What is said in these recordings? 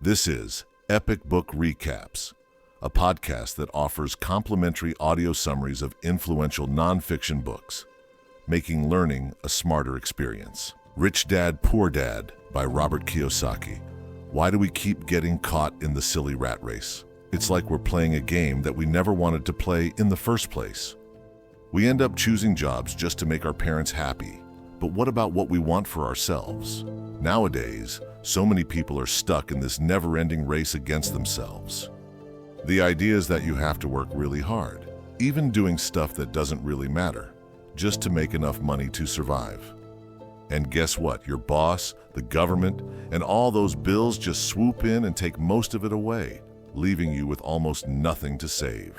This is Epic Book Recaps, a podcast that offers complimentary audio summaries of influential nonfiction books, making learning a smarter experience. Rich Dad, Poor Dad by Robert Kiyosaki. Why do we keep getting caught in the silly rat race? It's like we're playing a game that we never wanted to play in the first place. We end up choosing jobs just to make our parents happy. But what about what we want for ourselves? Nowadays, so many people are stuck in this never-ending race against themselves. The idea is that you have to work really hard, even doing stuff that doesn't really matter, just to make enough money to survive. And guess what? Your boss, the government, and all those bills just swoop in and take most of it away, leaving you with almost nothing to save.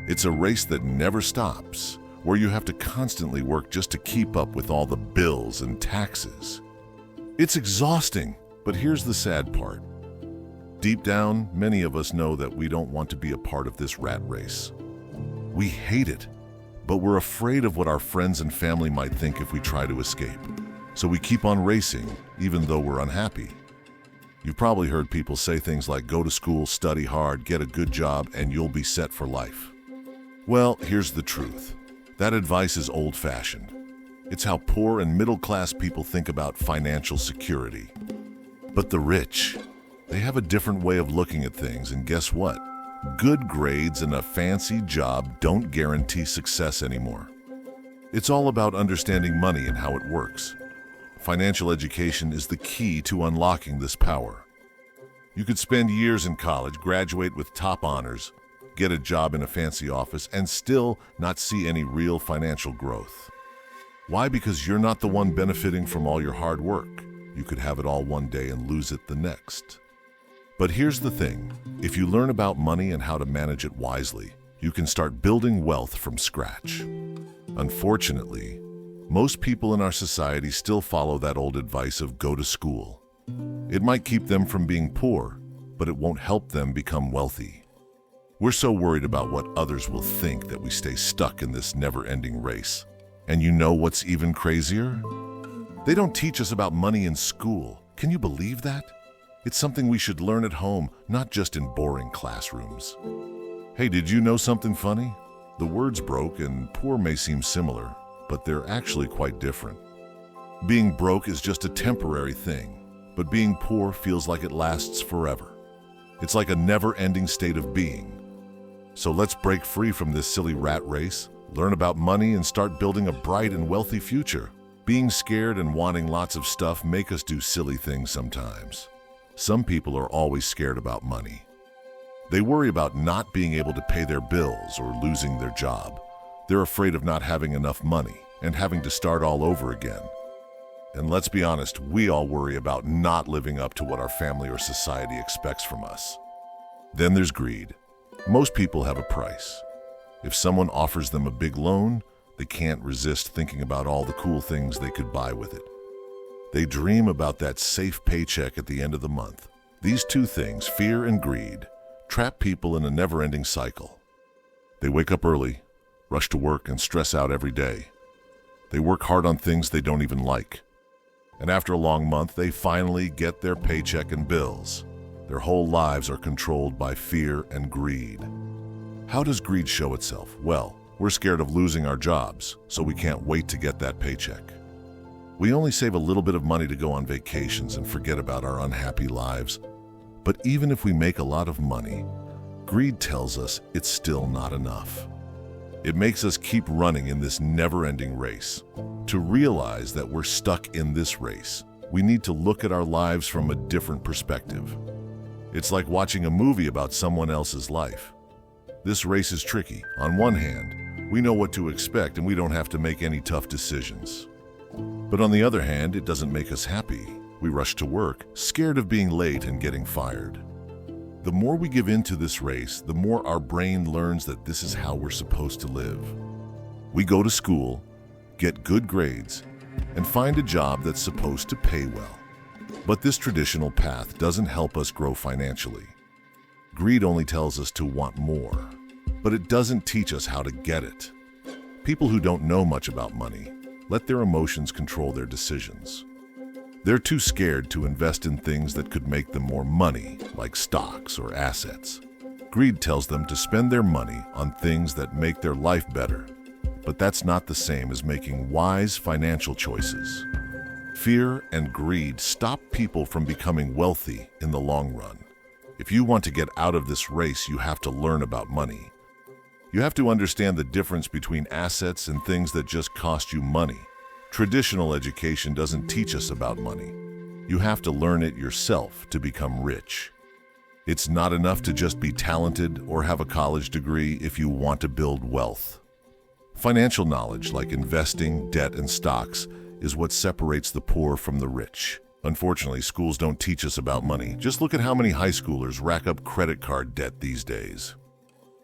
It's a race that never stops, where you have to constantly work just to keep up with all the bills and taxes. It's exhausting, but here's the sad part. Deep down, many of us know that we don't want to be a part of this rat race. We hate it, but we're afraid of what our friends and family might think if we try to escape. So we keep on racing, even though we're unhappy. You've probably heard people say things like, go to school, study hard, get a good job, and you'll be set for life. Well, here's the truth. That advice is old-fashioned. It's how poor and middle-class people think about financial security. But the rich, they have a different way of looking at things, and guess what? Good grades and a fancy job don't guarantee success anymore. It's all about understanding money and how it works. Financial education is the key to unlocking this power. You could spend years in college, graduate with top honors, get a job in a fancy office, and still not see any real financial growth. Why? Because you're not the one benefiting from all your hard work. You could have it all one day and lose it the next. But here's the thing. If you learn about money and how to manage it wisely, you can start building wealth from scratch. Unfortunately, most people in our society still follow that old advice of go to school. It might keep them from being poor, but it won't help them become wealthy. We're so worried about what others will think that we stay stuck in this never-ending race. And you know what's even crazier? They don't teach us about money in school. Can you believe that? It's something we should learn at home, not just in boring classrooms. Hey, did you know something funny? The words broke and poor may seem similar, but they're actually quite different. Being broke is just a temporary thing, but being poor feels like it lasts forever. It's like a never-ending state of being. So let's break free from this silly rat race, learn about money, and start building a bright and wealthy future. Being scared and wanting lots of stuff make us do silly things sometimes. Some people are always scared about money. They worry about not being able to pay their bills or losing their job. They're afraid of not having enough money and having to start all over again. And let's be honest, we all worry about not living up to what our family or society expects from us. Then there's greed. Most people have a price. If someone offers them a big loan, they can't resist thinking about all the cool things they could buy with it. They dream about that safe paycheck at the end of the month. These two things, fear and greed, trap people in a never-ending cycle. They wake up early, rush to work, and stress out every day. They work hard on things they don't even like. And after a long month, they finally get their paycheck and bills. Their whole lives are controlled by fear and greed. How does greed show itself? Well, we're scared of losing our jobs, so we can't wait to get that paycheck. We only save a little bit of money to go on vacations and forget about our unhappy lives. But even if we make a lot of money, greed tells us it's still not enough. It makes us keep running in this never-ending race. To realize that we're stuck in this race, we need to look at our lives from a different perspective. It's like watching a movie about someone else's life. This race is tricky. On one hand, we know what to expect and we don't have to make any tough decisions. But on the other hand, it doesn't make us happy. We rush to work, scared of being late and getting fired. The more we give into this race, the more our brain learns that this is how we're supposed to live. We go to school, get good grades, and find a job that's supposed to pay well. But this traditional path doesn't help us grow financially. Greed only tells us to want more, but it doesn't teach us how to get it. People who don't know much about money let their emotions control their decisions. They're too scared to invest in things that could make them more money, like stocks or assets. Greed tells them to spend their money on things that make their life better. But that's not the same as making wise financial choices. Fear and greed stop people from becoming wealthy in the long run. If you want to get out of this race, you have to learn about money. You have to understand the difference between assets and things that just cost you money. Traditional education doesn't teach us about money. You have to learn it yourself to become rich. It's not enough to just be talented or have a college degree if you want to build wealth. Financial knowledge like investing, debt, and stocks is what separates the poor from the rich. Unfortunately, schools don't teach us about money. Just look at how many high schoolers rack up credit card debt these days.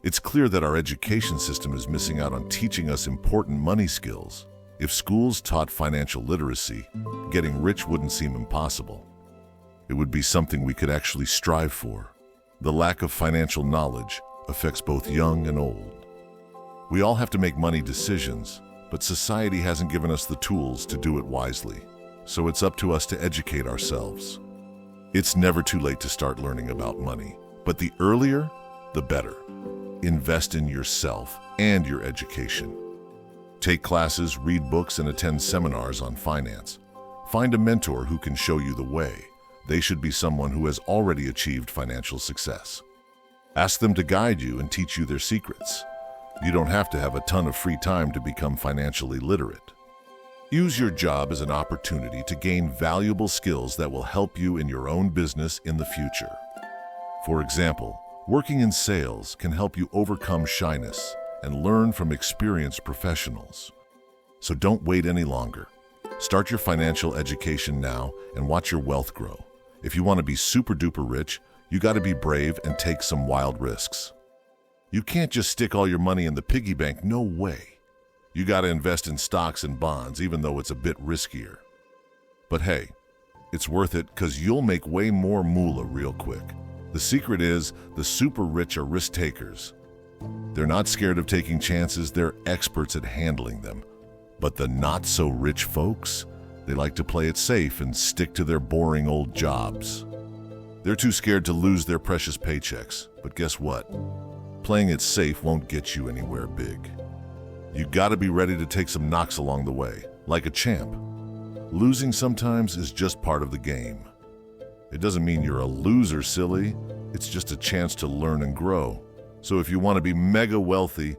It's clear that our education system is missing out on teaching us important money skills. If schools taught financial literacy, getting rich wouldn't seem impossible. It would be something we could actually strive for. The lack of financial knowledge affects both young and old. We all have to make money decisions, but society hasn't given us the tools to do it wisely. So it's up to us to educate ourselves. It's never too late to start learning about money, but the earlier, the better. Invest in yourself and your education. Take classes, read books, and attend seminars on finance. Find a mentor who can show you the way. They should be someone who has already achieved financial success. Ask them to guide you and teach you their secrets. You don't have to have a ton of free time to become financially literate. Use your job as an opportunity to gain valuable skills that will help you in your own business in the future. For example, working in sales can help you overcome shyness and learn from experienced professionals. So don't wait any longer. Start your financial education now and watch your wealth grow. If you want to be super duper rich, you got to be brave and take some wild risks. You can't just stick all your money in the piggy bank, no way. You got to invest in stocks and bonds, even though it's a bit riskier. But hey, it's worth it because you'll make way more moolah real quick. The secret is the super rich are risk takers. They're not scared of taking chances, they're experts at handling them. But the not-so-rich folks, they like to play it safe and stick to their boring old jobs. They're too scared to lose their precious paychecks. But guess what? Playing it safe won't get you anywhere big. You gotta be ready to take some knocks along the way, like a champ. Losing sometimes is just part of the game. It doesn't mean you're a loser, silly. It's just a chance to learn and grow. So if you want to be mega wealthy,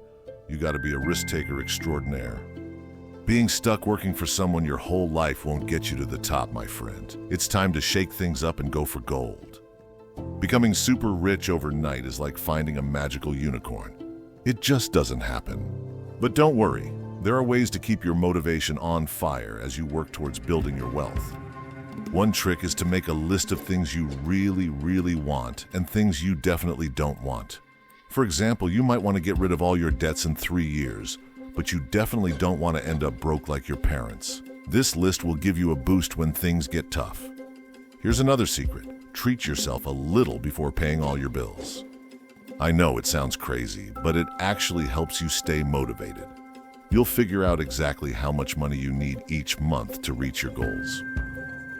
you gotta be a risk-taker extraordinaire. Being stuck working for someone your whole life won't get you to the top, my friend. It's time to shake things up and go for gold. Becoming super rich overnight is like finding a magical unicorn. It just doesn't happen. But don't worry, there are ways to keep your motivation on fire as you work towards building your wealth. One trick is to make a list of things you really, really want and things you definitely don't want. For example, you might want to get rid of all your debts in 3 years, but you definitely don't want to end up broke like your parents. This list will give you a boost when things get tough. Here's another secret. Treat yourself a little before paying all your bills. I know it sounds crazy, but it actually helps you stay motivated. You'll figure out exactly how much money you need each month to reach your goals.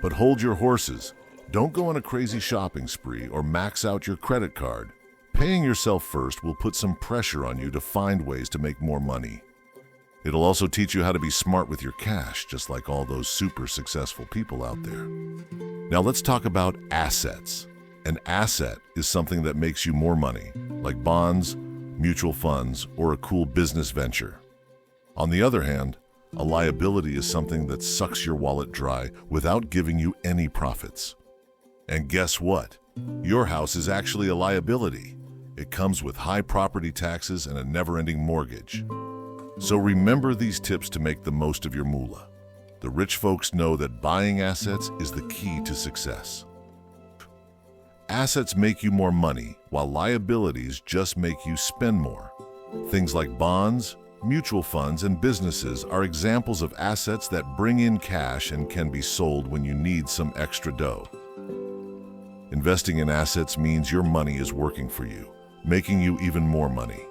But hold your horses. Don't go on a crazy shopping spree or max out your credit card. Paying yourself first will put some pressure on you to find ways to make more money. It'll also teach you how to be smart with your cash, just like all those super successful people out there. Now let's talk about assets. An asset is something that makes you more money, like bonds, mutual funds, or a cool business venture. On the other hand, a liability is something that sucks your wallet dry without giving you any profits. And guess what? Your house is actually a liability. It comes with high property taxes and a never-ending mortgage. So remember these tips to make the most of your moolah. The rich folks know that buying assets is the key to success. Assets make you more money, while liabilities just make you spend more. Things like bonds, mutual funds, and businesses are examples of assets that bring in cash and can be sold when you need some extra dough. Investing in assets means your money is working for you, making you even more money.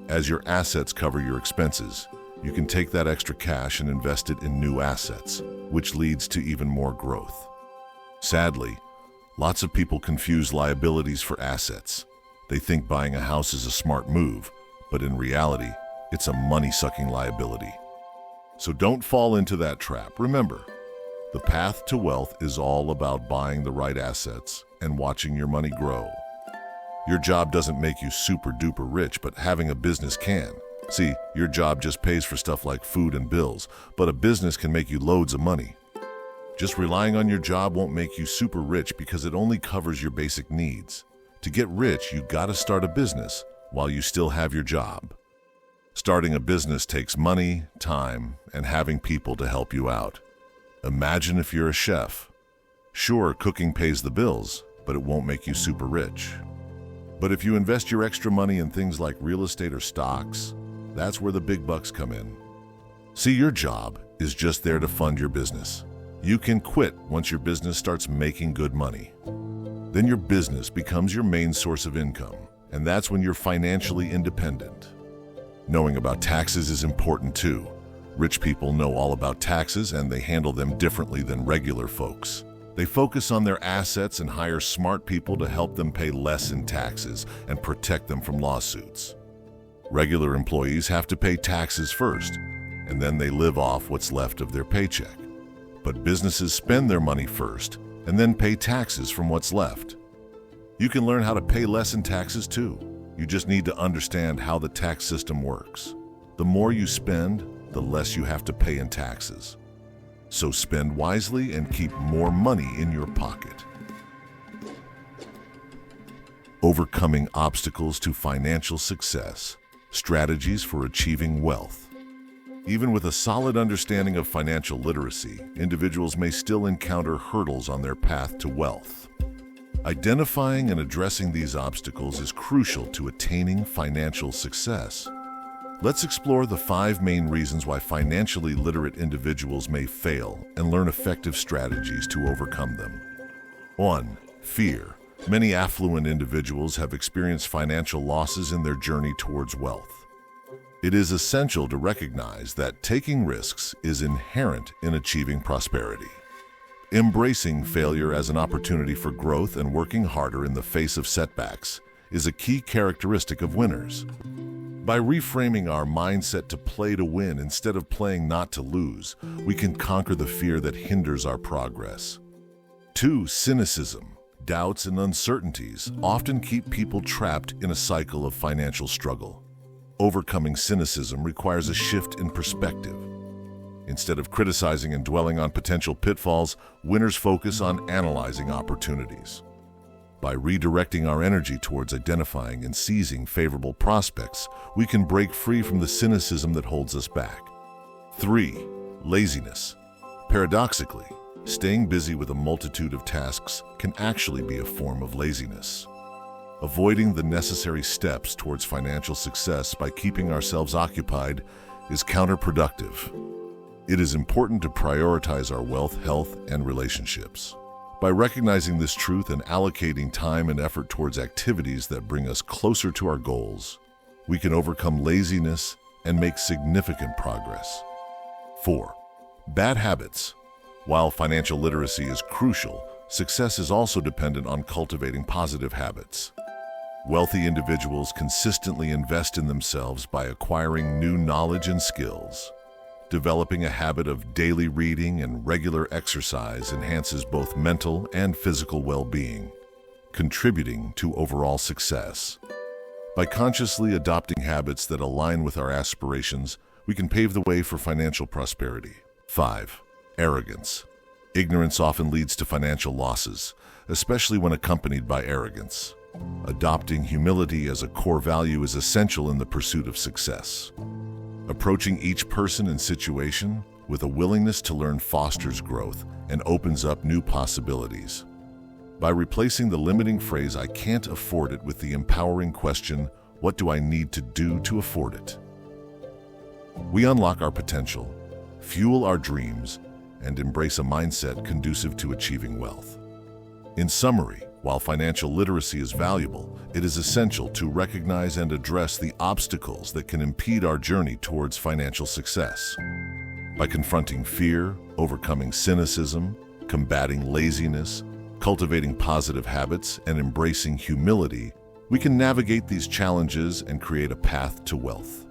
As your assets cover your expenses, You can take that extra cash and invest it in new assets, which leads to even more growth. Sadly, lots of people confuse liabilities for assets. They think buying a house is a smart move, but in reality, it's a money-sucking liability. So don't fall into that trap. Remember, the path to wealth is all about buying the right assets and watching your money grow. Your job doesn't make you super-duper rich, but having a business can. See, your job just pays for stuff like food and bills, but a business can make you loads of money. Just relying on your job won't make you super rich because it only covers your basic needs. To get rich, you gotta start a business while you still have your job. Starting a business takes money, time, and having people to help you out. Imagine if you're a chef. Sure, cooking pays the bills, but it won't make you super rich. But if you invest your extra money in things like real estate or stocks, that's where the big bucks come in. See, your job is just there to fund your business. You can quit once your business starts making good money. Then your business becomes your main source of income, and that's when you're financially independent. Knowing about taxes is important too. Rich people know all about taxes, and they handle them differently than regular folks. They focus on their assets and hire smart people to help them pay less in taxes and protect them from lawsuits. Regular employees have to pay taxes first, and then they live off what's left of their paycheck. But businesses spend their money first and then pay taxes from what's left. You can learn how to pay less in taxes too. You just need to understand how the tax system works. The more you spend, the less you have to pay in taxes. So spend wisely and keep more money in your pocket. Overcoming obstacles to financial success. Strategies for achieving wealth. Even with a solid understanding of financial literacy, individuals may still encounter hurdles on their path to wealth. Identifying and addressing these obstacles is crucial to attaining financial success. Let's explore the 5 main reasons why financially literate individuals may fail and learn effective strategies to overcome them. 1. Fear. Many affluent individuals have experienced financial losses in their journey towards wealth. It is essential to recognize that taking risks is inherent in achieving prosperity. Embracing failure as an opportunity for growth and working harder in the face of setbacks is a key characteristic of winners. By reframing our mindset to play to win instead of playing not to lose, we can conquer the fear that hinders our progress. 2. Cynicism. Doubts and uncertainties often keep people trapped in a cycle of financial struggle. Overcoming cynicism requires a shift in perspective. Instead of criticizing and dwelling on potential pitfalls, winners focus on analyzing opportunities. By redirecting our energy towards identifying and seizing favorable prospects, we can break free from the cynicism that holds us back. 3. Laziness. Paradoxically, staying busy with a multitude of tasks can actually be a form of laziness. Avoiding the necessary steps towards financial success by keeping ourselves occupied is counterproductive. It is important to prioritize our wealth, health, and relationships. By recognizing this truth and allocating time and effort towards activities that bring us closer to our goals, we can overcome laziness and make significant progress. 4. Bad habits. While financial literacy is crucial, success is also dependent on cultivating positive habits. Wealthy individuals consistently invest in themselves by acquiring new knowledge and skills. Developing a habit of daily reading and regular exercise enhances both mental and physical well-being, contributing to overall success. By consciously adopting habits that align with our aspirations, we can pave the way for financial prosperity. 5. Arrogance. Ignorance often leads to financial losses, especially when accompanied by arrogance. Adopting humility as a core value is essential in the pursuit of success. Approaching each person and situation with a willingness to learn fosters growth and opens up new possibilities. By replacing the limiting phrase, "I can't afford it," with the empowering question, "What do I need to do to afford it?" we unlock our potential, fuel our dreams, and embrace a mindset conducive to achieving wealth. In summary, While financial literacy is valuable, it is essential to recognize and address the obstacles that can impede our journey towards financial success. By confronting fear, overcoming cynicism, combating laziness, cultivating positive habits, and embracing humility, we can navigate these challenges and create a path to wealth.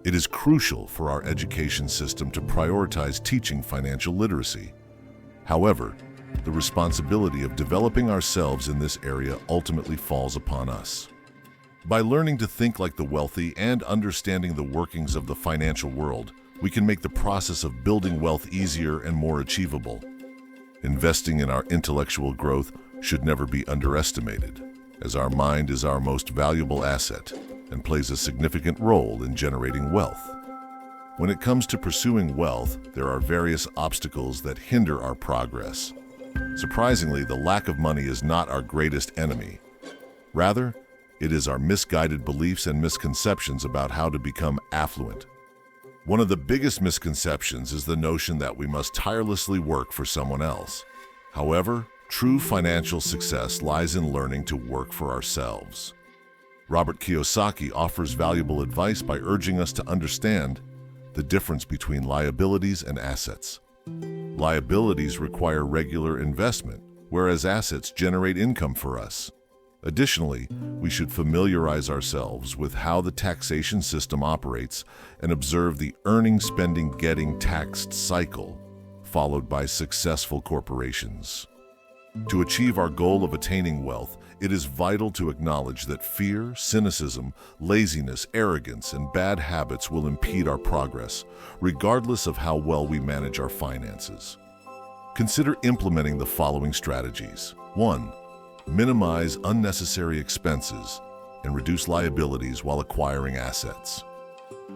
It is crucial for our education system to prioritize teaching financial literacy. However, the responsibility of developing ourselves in this area ultimately falls upon us. By learning to think like the wealthy and understanding the workings of the financial world, we can make the process of building wealth easier and more achievable. Investing in our intellectual growth should never be underestimated, as our mind is our most valuable asset and plays a significant role in generating wealth. When it comes to pursuing wealth, there are various obstacles that hinder our progress. Surprisingly, the lack of money is not our greatest enemy. Rather, it is our misguided beliefs and misconceptions about how to become affluent. One of the biggest misconceptions is the notion that we must tirelessly work for someone else. However, true financial success lies in learning to work for ourselves. Robert Kiyosaki offers valuable advice by urging us to understand the difference between liabilities and assets. Liabilities require regular investment, whereas assets generate income for us. Additionally, we should familiarize ourselves with how the taxation system operates and observe the earning, spending, getting taxed cycle, followed by successful corporations. To achieve our goal of attaining wealth, it is vital to acknowledge that fear, cynicism, laziness, arrogance, and bad habits will impede our progress, regardless of how well we manage our finances. Consider implementing the following strategies. 1. Minimize unnecessary expenses and reduce liabilities while acquiring assets.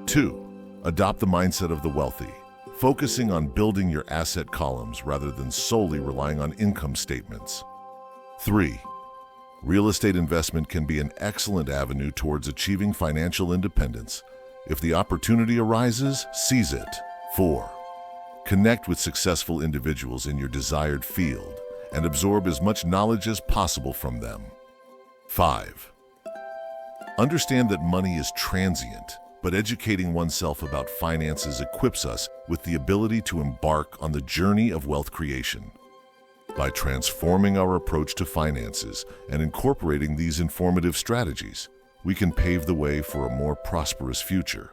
2. Adopt the mindset of the wealthy, focusing on building your asset columns rather than solely relying on income statements. 3. Real estate investment can be an excellent avenue towards achieving financial independence. If the opportunity arises, seize it. 4. Connect with successful individuals in your desired field and absorb as much knowledge as possible from them. 5. Understand that money is transient, but educating oneself about finances equips us with the ability to embark on the journey of wealth creation. By transforming our approach to finances and incorporating these informative strategies, we can pave the way for a more prosperous future.